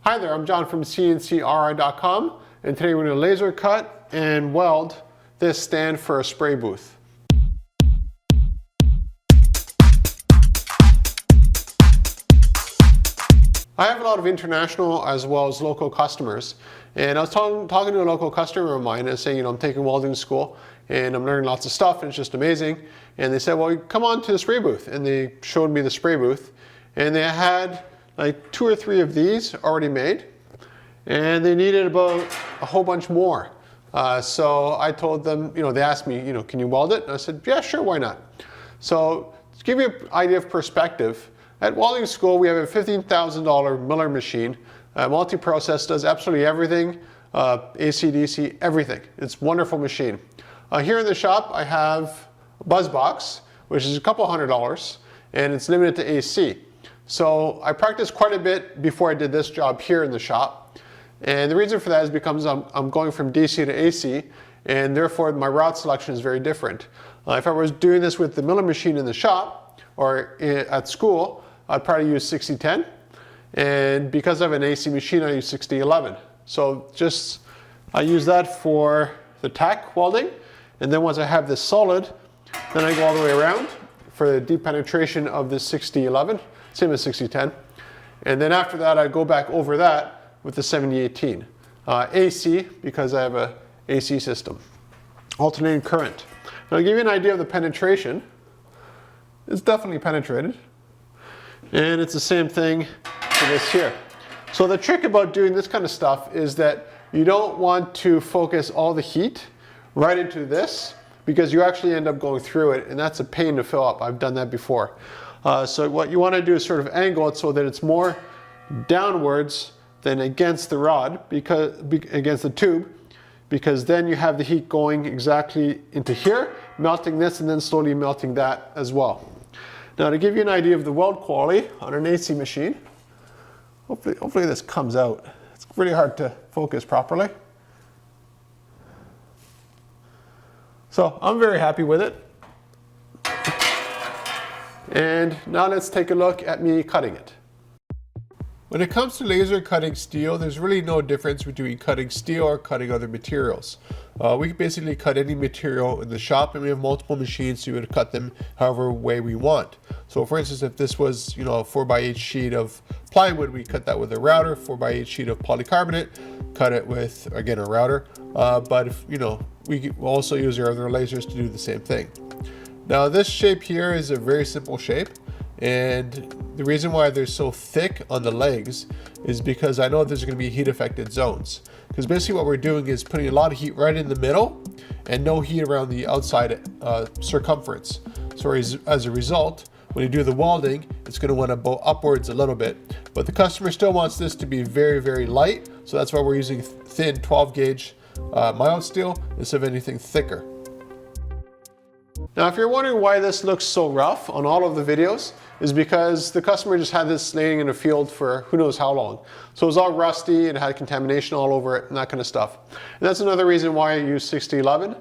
Hi there, I'm John from CNCKing.com, and today we're going to laser cut and weld this stand for a spray booth. I have a lot of international as well as local customers, and I was talking to a local customer of mine and saying, I'm taking welding school and I'm learning lots of stuff and it's just amazing. And they said, well, come on to the spray booth, and they showed me the spray booth, and they had like 2 or 3 of these already made, and they needed about a whole bunch more. So I told them, they asked me, can you weld it? And I said, yeah, sure, why not? So to give you an idea of perspective, at welding school we have a $15,000 Miller machine. Multiprocess, does absolutely everything, AC, DC, everything. It's a wonderful machine. Here in the shop I have a buzzbox, which is a couple $100, and it's limited to AC. So I practiced quite a bit before I did this job here in the shop. And the reason for that is because I'm going from DC to AC, and therefore my route selection is very different. If I was doing this with the Miller machine in the shop or at school, I'd probably use 60-10. And because I have an AC machine, I use 60-11. So I use that for the tack welding. And then once I have this solid, then I go all the way around for the deep penetration of this 60-11. Same as 60-10. And then after that, I go back over that with the 70-18. AC, because I have a AC system. Alternating current. Now I'll give you an idea of the penetration. It's definitely penetrated. And it's the same thing for this here. So the trick about doing this kind of stuff is that you don't want to focus all the heat right into this, because you actually end up going through it, and that's a pain to fill up. I've done that before. So what you want to do is sort of angle it so that it's more downwards than against the rod, against the tube, because then you have the heat going exactly into here, melting this and then slowly melting that as well. Now to give you an idea of the weld quality on an AC machine, hopefully this comes out. It's really hard to focus properly. So I'm very happy with it. And now let's take a look at me cutting it. When it comes to laser cutting steel, there's really no difference between cutting steel or cutting other materials. We can basically cut any material in the shop, and we have multiple machines, so we would cut them however way we want. So for instance, if this was a 4x8 sheet of plywood, we cut that with a router. 4x8 sheet of polycarbonate, cut it with, again, a router. But if, we can also use our other lasers to do the same thing. Now this shape here is a very simple shape, and the reason why they're so thick on the legs is because I know there's going to be heat affected zones. Because basically what we're doing is putting a lot of heat right in the middle and no heat around the outside circumference. So as a result, when you do the welding, it's going to want to bow upwards a little bit. But the customer still wants this to be very, very light, so that's why we're using thin 12 gauge mild steel instead of anything thicker. Now if you're wondering why this looks so rough on all of the videos, is because the customer just had this laying in a field for who knows how long. So it was all rusty, it had contamination all over it and that kind of stuff. And that's another reason why I use 60-11,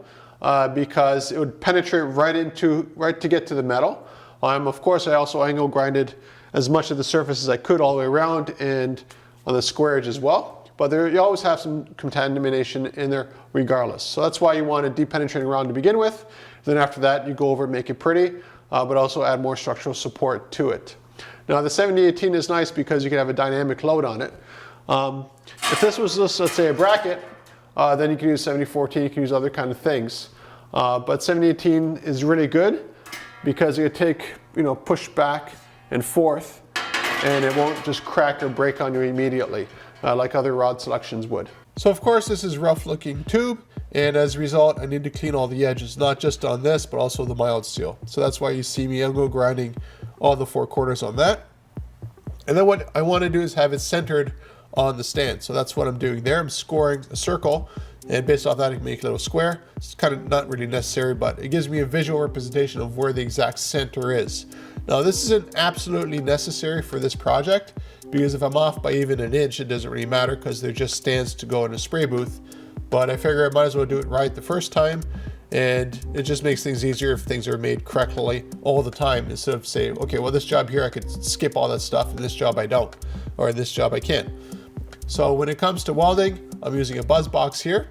because it would penetrate right to get to the metal. Of course I also angle grinded as much of the surface as I could all the way around and on the square edge as well. But you always have some contamination in there regardless. So that's why you want a deep penetrating round to begin with. Then after that, you go over and make it pretty, but also add more structural support to it. Now the 70-18 is nice because you can have a dynamic load on it. If this was just, let's say, a bracket, then you can use 70-14, you can use other kind of things. But 70-18 is really good because you take, push back and forth, and it won't just crack or break on you immediately, like other rod selections would. So of course this is rough looking tube, and as a result I need to clean all the edges, not just on this but also the mild steel. So that's why you see me angle grinding all the 4 corners on that. And then what I want to do is have it centered on the stand. So that's what I'm doing there. I'm scoring a circle, and based off that I can make a little square. It's kind of not really necessary, but it gives me a visual representation of where the exact center is. Now this isn't absolutely necessary for this project, because if I'm off by even an inch, it doesn't really matter because they're just stands to go in a spray booth. But I figure I might as well do it right the first time, and it just makes things easier if things are made correctly all the time, instead of saying, okay, well this job here I could skip all that stuff and this job I don't, or this job I can't. So when it comes to welding, I'm using a buzzbox here.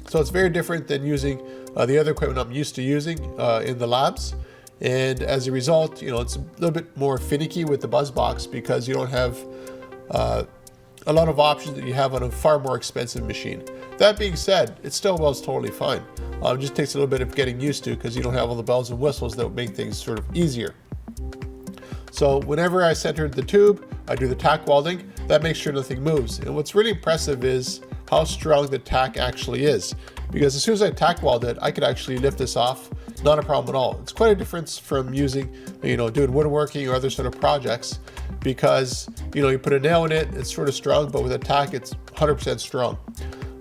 So it's very different than using the other equipment I'm used to using in the labs. And as a result, it's a little bit more finicky with the buzzbox because you don't have a lot of options that you have on a far more expensive machine. That being said, it still welds totally fine. It just takes a little bit of getting used to because you don't have all the bells and whistles that would make things sort of easier. So whenever I center the tube, I do the tack welding. That makes sure nothing moves. And what's really impressive is how strong the tack actually is. Because as soon as I tack weld it, I could actually lift this off, not a problem at all. It's quite a difference from using, doing woodworking or other sort of projects, because, you put a nail in it, it's sort of strong, but with a tack, it's 100% strong.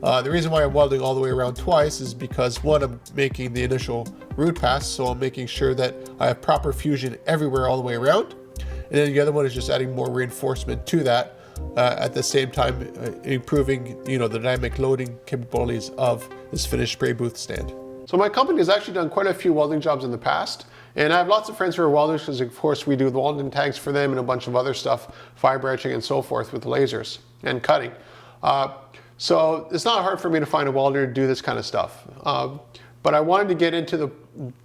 The reason why I'm welding all the way around twice is because, one, I'm making the initial root pass, so I'm making sure that I have proper fusion everywhere all the way around. And then the other one is just adding more reinforcement to that, at the same time improving, the dynamic loading capabilities of this finished spray booth stand. So my company has actually done quite a few welding jobs in the past, and I have lots of friends who are welders because, of course, we do the welding tags for them and a bunch of other stuff, fiber etching and so forth with lasers and cutting. So it's not hard for me to find a welder to do this kind of stuff. But I wanted to get into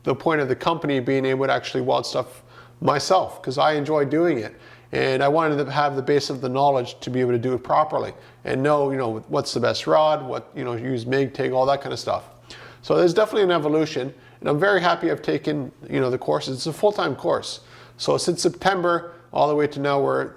the point of the company being able to actually weld stuff myself because I enjoy doing it. And I wanted to have the base of the knowledge to be able to do it properly and know, what's the best rod, what, use MIG, TIG, all that kind of stuff. So there's definitely an evolution, and I'm very happy I've taken, the courses. It's a full-time course. So since September all the way to now we're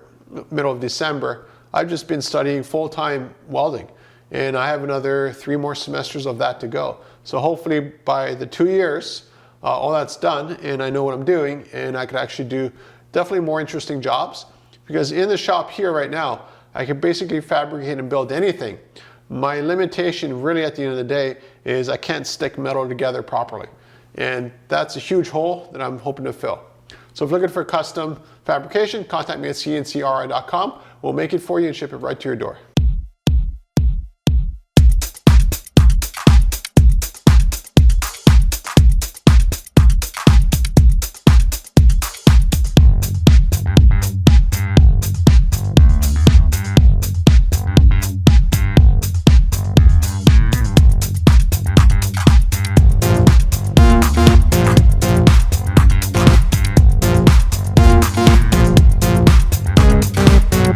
middle of December, I've just been studying full-time welding. And I have another 3 more semesters of that to go. So hopefully by the 2 years, all that's done and I know what I'm doing, and I could actually do definitely more interesting jobs, because in the shop here right now, I can basically fabricate and build anything. My limitation really at the end of the day is I can't stick metal together properly. And that's a huge hole that I'm hoping to fill. So if you're looking for custom fabrication, contact me at CNCKing.com. We'll make it for you and ship it right to your door.